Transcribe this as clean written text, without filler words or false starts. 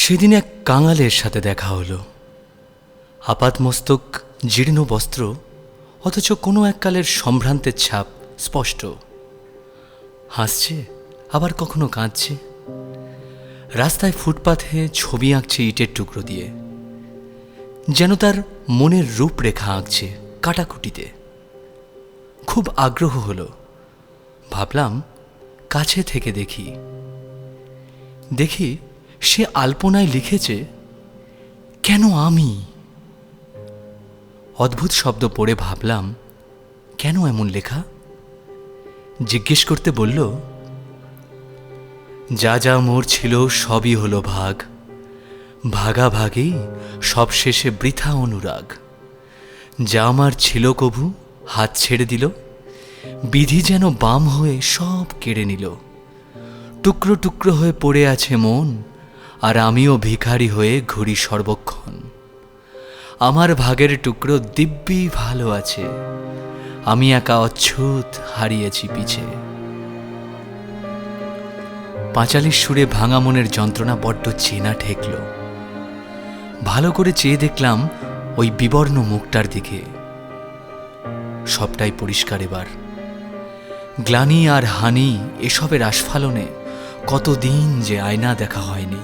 সেদিন এক কাঙালের সাথে দেখা হলো। আপাতমস্তক, জীর্ণ বস্ত্র, অথচ কোনো এককালের সম্ভ্রান্তের ছাপ স্পষ্ট। হাসছে, আবার কখনো কাঁদছে। রাস্তায় ফুটপাথে ছবি আঁকছে ইটের টুকরো দিয়ে, যেন তার মনের রূপরেখা আঁকছে কাটাকুটিতে। খুব আগ্রহ হলো, ভাবলাম কাছে থেকে দেখি। সে আলপনায় লিখেছে, কেন আমি? অদ্ভুত শব্দ পড়ে ভাবলাম, কেন এমন লেখা? জিজ্ঞেস করতে বলল, যা যা মোর ছিল সবই হলো ভাগ, ভাগাভাগি সব শেষে বৃথা অনুরাগ। যা আমার ছিল কভু হাত ছেড়ে দিল, বিধি যেন বাম হয়ে সব কেড়ে নিল। টুকরো টুকরো হয়ে পড়ে আছে মন, আর আমিও ভিখারি হয়ে ঘুরি সর্বক্ষণ। আমার ভাগের টুকরো দিব্যি ভালো আছে, আমি একা অচ্ছুত হারিয়েছি পিছে। পাঁচালির সুরে ভাঙা মনের যন্ত্রণা বড্ড চেনা ঠেকল। ভালো করে চেয়ে দেখলাম ওই বিবর্ণ মুখটার দিকে। সবটাই পরিষ্কার এবার। গ্লানি আর হানি এসবের আস্ফালনে কতদিন যে আয়না দেখা হয়নি।